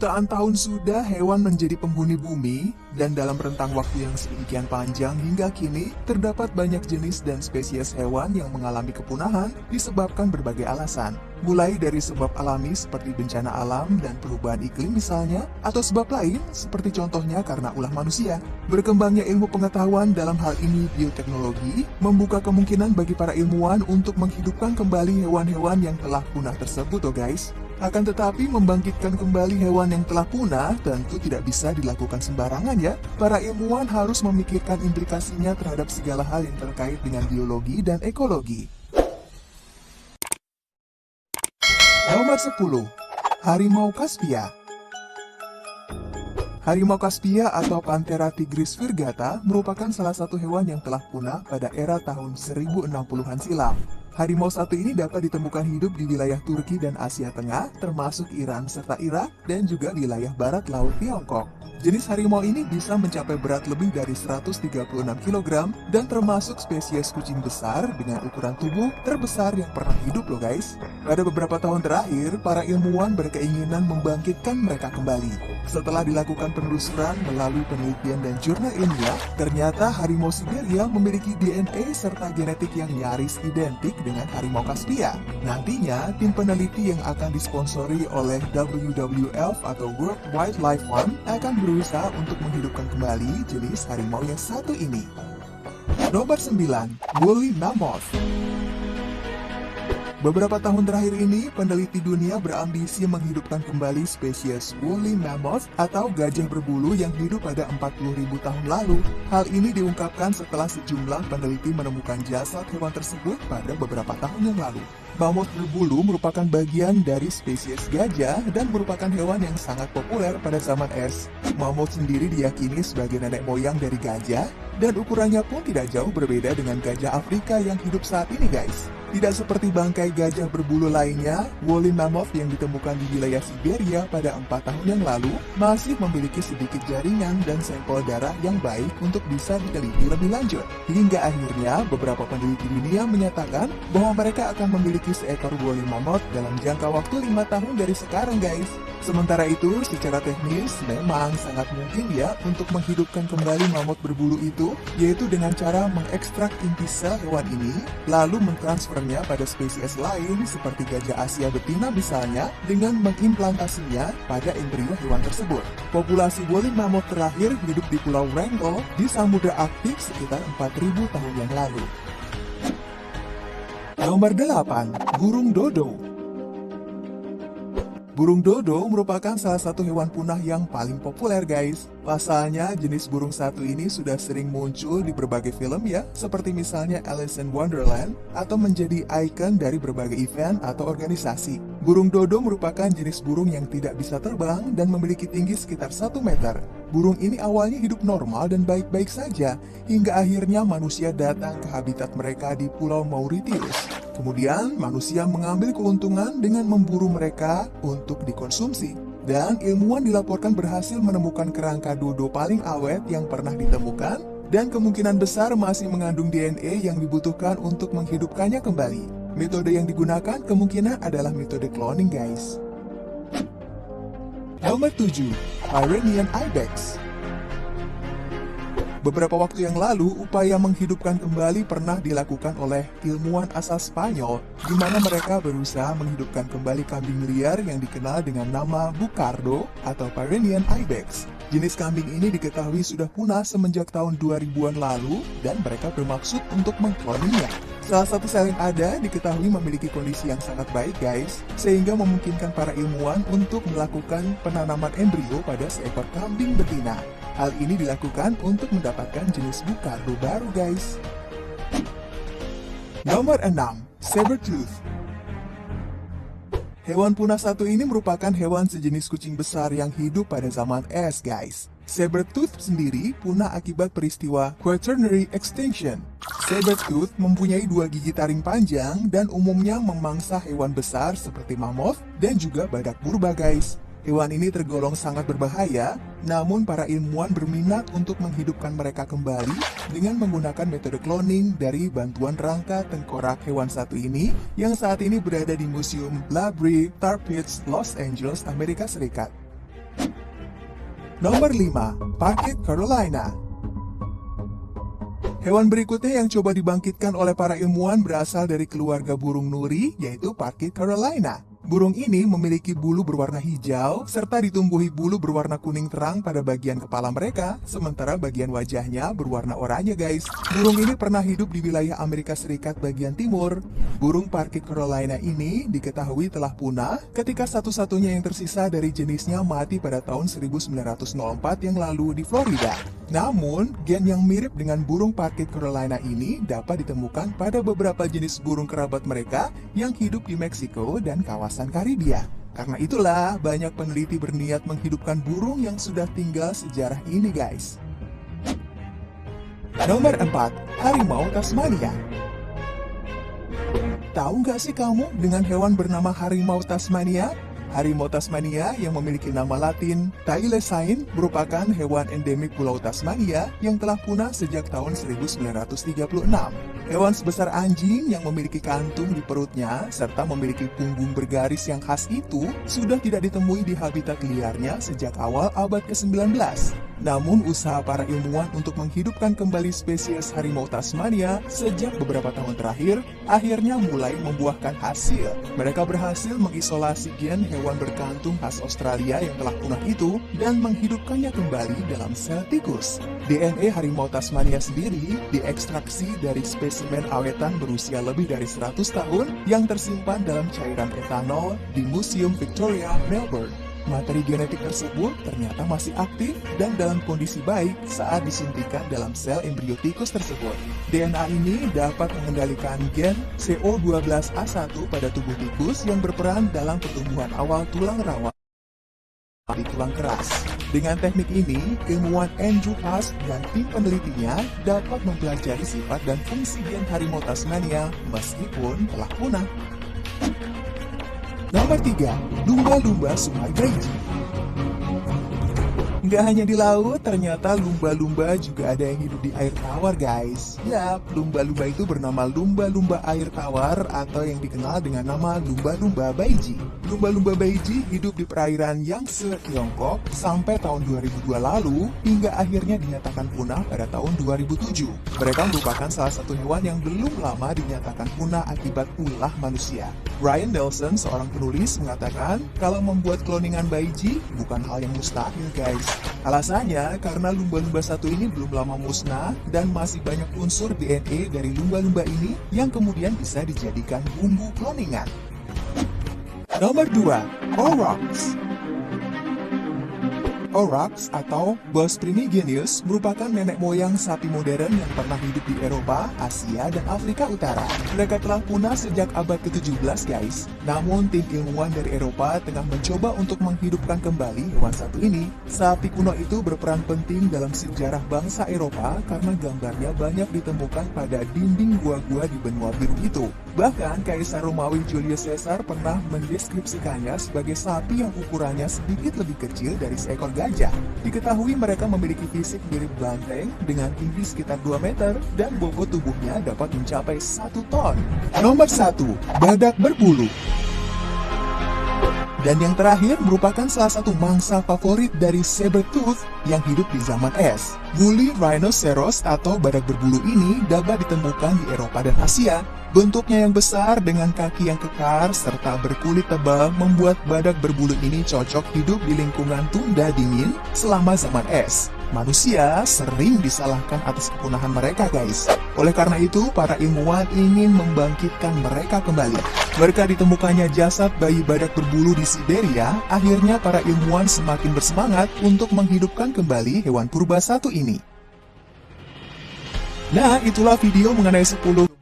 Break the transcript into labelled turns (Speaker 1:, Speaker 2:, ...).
Speaker 1: Jutaan tahun sudah hewan menjadi penghuni bumi, dan dalam rentang waktu yang sedemikian panjang hingga kini, terdapat banyak jenis dan spesies hewan yang mengalami kepunahan disebabkan berbagai alasan. Mulai dari sebab alami seperti bencana alam dan perubahan iklim misalnya, atau sebab lain seperti contohnya karena ulah manusia. Berkembangnya ilmu pengetahuan dalam hal ini bioteknologi, membuka kemungkinan bagi para ilmuwan untuk menghidupkan kembali hewan-hewan yang telah punah tersebut guys. Akan tetapi membangkitkan kembali hewan yang telah punah tentu tidak bisa dilakukan sembarangan ya. Para ilmuwan harus memikirkan implikasinya terhadap segala hal yang terkait dengan biologi dan ekologi. Nomor 10. Harimau Caspia. Harimau Caspia atau Panthera tigris virgata merupakan salah satu hewan yang telah punah pada era tahun 1060-an silam. Harimau satu ini dapat ditemukan hidup di wilayah Turki dan Asia Tengah, termasuk Iran serta Irak, dan juga wilayah barat laut Tiongkok. Jenis harimau ini bisa mencapai berat lebih dari 136 kg dan termasuk spesies kucing besar dengan ukuran tubuh terbesar yang pernah hidup loh guys. Pada beberapa tahun terakhir, para ilmuwan berkeinginan membangkitkan mereka kembali. Setelah dilakukan penelusuran melalui penelitian dan jurnal ilmiah, ternyata harimau Siberia memiliki DNA serta genetik yang nyaris identik dengan harimau Caspia. Nantinya, tim peneliti yang akan disponsori oleh WWF atau World Wildlife Fund akan berusaha untuk menghidupkan kembali jenis harimau yang satu ini. Nomor 9. Woolly Mammoth. Beberapa tahun terakhir ini, peneliti dunia berambisi menghidupkan kembali spesies Woolly Mammoth atau gajah berbulu yang hidup pada 40.000 tahun lalu. Hal ini diungkapkan setelah sejumlah peneliti menemukan jasad hewan tersebut pada beberapa tahun yang lalu. Mammoth berbulu merupakan bagian dari spesies gajah dan merupakan hewan yang sangat populer pada zaman es. Mammoth sendiri diyakini sebagai nenek moyang dari gajah, dan ukurannya pun tidak jauh berbeda dengan gajah Afrika yang hidup saat ini guys. Tidak seperti bangkai gajah berbulu lainnya, Woolly Mammoth yang ditemukan di wilayah Siberia pada 4 tahun yang lalu masih memiliki sedikit jaringan dan sampel darah yang baik untuk bisa diteliti lebih lanjut. Hingga akhirnya beberapa peneliti dunia menyatakan bahwa mereka akan memiliki seekor Woolly Mammoth dalam jangka waktu 5 tahun dari sekarang guys. Sementara itu, secara teknis memang sangat mungkin ya untuk menghidupkan kembali mammoth berbulu itu, yaitu dengan cara mengekstrak inti sel hewan ini, lalu mentransfernya pada spesies lain seperti gajah Asia betina misalnya, dengan mengimplantasinya pada embrio hewan tersebut. Populasi woolly mammoth terakhir hidup di Pulau Wrangel di Samudra Arktik sekitar 4.000 tahun yang lalu. Nomor 8. Burung dodo. Burung dodo merupakan salah satu hewan punah yang paling populer guys. Pasalnya jenis burung satu ini sudah sering muncul di berbagai film ya, seperti misalnya Alice in Wonderland, atau menjadi ikon dari berbagai event atau organisasi. Burung dodo merupakan jenis burung yang tidak bisa terbang dan memiliki tinggi sekitar 1 meter. Burung ini awalnya hidup normal dan baik-baik saja, hingga akhirnya manusia datang ke habitat mereka di Pulau Mauritius. Kemudian, manusia mengambil keuntungan dengan memburu mereka untuk dikonsumsi. Dan ilmuwan dilaporkan berhasil menemukan kerangka dodo paling awet yang pernah ditemukan, dan kemungkinan besar masih mengandung DNA yang dibutuhkan untuk menghidupkannya kembali. Metode yang digunakan kemungkinan adalah metode cloning guys. Nomor 7. Pyrenean Ibex. Beberapa waktu yang lalu, upaya menghidupkan kembali pernah dilakukan oleh ilmuwan asal Spanyol, di mana mereka berusaha menghidupkan kembali kambing liar yang dikenal dengan nama Bucardo atau Pyrenean Ibex. Jenis kambing ini diketahui sudah punah semenjak tahun 2000-an lalu, dan mereka bermaksud untuk mengkloninya. Salah satu sel yang ada diketahui memiliki kondisi yang sangat baik guys, sehingga memungkinkan para ilmuwan untuk melakukan penanaman embrio pada seekor kambing betina. Hal ini dilakukan untuk mendapatkan jenis Bucardo baru guys. Nomor 6. Sabertooth. Hewan punah satu ini merupakan hewan sejenis kucing besar yang hidup pada zaman es guys. Sabertooth sendiri punah akibat peristiwa Quaternary Extinction. Sabertooth mempunyai 2 gigi taring panjang dan umumnya memangsa hewan besar seperti mammoth dan juga badak purba guys. Hewan ini tergolong sangat berbahaya, namun para ilmuwan berminat untuk menghidupkan mereka kembali dengan menggunakan metode cloning dari bantuan rangka tengkorak hewan satu ini yang saat ini berada di Museum La Brea, Tar Pits, Los Angeles, Amerika Serikat. Nomor 5. Parkit Carolina. Hewan berikutnya yang coba dibangkitkan oleh para ilmuwan berasal dari keluarga burung nuri, yaitu Parkit Carolina. Burung ini memiliki bulu berwarna hijau, serta ditumbuhi bulu berwarna kuning terang pada bagian kepala mereka, sementara bagian wajahnya berwarna oranye guys. Burung ini pernah hidup di wilayah Amerika Serikat bagian timur. Burung Parkit Carolina ini diketahui telah punah ketika satu-satunya yang tersisa dari jenisnya mati pada tahun 1904 yang lalu di Florida. Namun, gen yang mirip dengan burung Parkit Carolina ini dapat ditemukan pada beberapa jenis burung kerabat mereka yang hidup di Meksiko dan kawasan Karibia. Karena itulah, banyak peneliti berniat menghidupkan burung yang sudah tinggal sejarah ini guys. Nomor 4. Harimau Tasmania. Tahu nggak sih kamu dengan hewan bernama harimau Tasmania? Harimau Tasmania yang memiliki nama latin Thylacine merupakan hewan endemik Pulau Tasmania yang telah punah sejak tahun 1936. Hewan sebesar anjing yang memiliki kantung di perutnya serta memiliki punggung bergaris yang khas itu sudah tidak ditemui di habitat liarnya sejak awal abad ke-19. Namun usaha para ilmuwan untuk menghidupkan kembali spesies harimau Tasmania sejak beberapa tahun terakhir akhirnya mulai membuahkan hasil. Mereka berhasil mengisolasi gen hewan berkantung khas Australia yang telah punah itu dan menghidupkannya kembali dalam sel tikus. DNA harimau Tasmania sendiri diekstraksi dari spesimen awetan berusia lebih dari 100 tahun yang tersimpan dalam cairan etanol di Museum Victoria, Melbourne. Materi genetik tersebut ternyata masih aktif dan dalam kondisi baik saat disuntikan dalam sel embrio tikus tersebut. DNA ini dapat mengendalikan gen CO12A1 pada tubuh tikus yang berperan dalam pertumbuhan awal tulang rawa di tulang keras. Dengan teknik ini, ilmuwan Andrew Haas dan tim penelitinya dapat mempelajari sifat dan fungsi gen harimau Tasmania meskipun telah punah. Nomor 3. Lumba-lumba Sungai Beijing. Nggak hanya di laut, ternyata lumba-lumba juga ada yang hidup di air tawar guys. Yap, lumba-lumba itu bernama lumba-lumba air tawar atau yang dikenal dengan nama lumba-lumba Beiji. Lumba-lumba Beiji hidup di perairan Yangtze, Tiongkok sampai tahun 2002 lalu hingga akhirnya dinyatakan punah pada tahun 2007. Mereka merupakan salah satu hewan yang belum lama dinyatakan punah akibat ulah manusia. Ryan Nelson, seorang penulis, mengatakan kalau membuat kloningan Beiji bukan hal yang mustahil guys. Alasannya karena lumba-lumba satu ini belum lama musnah dan masih banyak unsur DNA dari lumba-lumba ini yang kemudian bisa dijadikan bumbu kloningan. Nomor 2. Aurochs. Aurochs atau Bos primigenius merupakan nenek moyang sapi modern yang pernah hidup di Eropa, Asia, dan Afrika Utara. Mereka telah punah sejak abad ke-17 guys. Namun tim ilmuwan dari Eropa tengah mencoba untuk menghidupkan kembali hewan satu ini. Sapi kuno itu berperan penting dalam sejarah bangsa Eropa karena gambarnya banyak ditemukan pada dinding gua-gua di benua biru itu. Bahkan Kaisar Romawi Julius Caesar pernah mendeskripsikannya sebagai sapi yang ukurannya sedikit lebih kecil dari seekor gajah. Diketahui mereka memiliki fisik mirip banteng dengan tinggi sekitar 2 meter dan bobot tubuhnya dapat mencapai 1 ton. Nomor 1. Badak berbulu. Dan yang terakhir merupakan salah satu mangsa favorit dari saber-tooth yang hidup di zaman es. Woolly rhinoceros atau badak berbulu ini dapat ditemukan di Eropa dan Asia. Bentuknya yang besar dengan kaki yang kekar serta berkulit tebal membuat badak berbulu ini cocok hidup di lingkungan tunda dingin selama zaman es. Manusia sering disalahkan atas kepunahan mereka guys. Oleh karena itu, para ilmuwan ingin membangkitkan mereka kembali. Berkat ditemukannya jasad bayi badak berbulu di Siberia, akhirnya para ilmuwan semakin bersemangat untuk menghidupkan kembali hewan purba satu ini. Nah, itulah video mengenai 10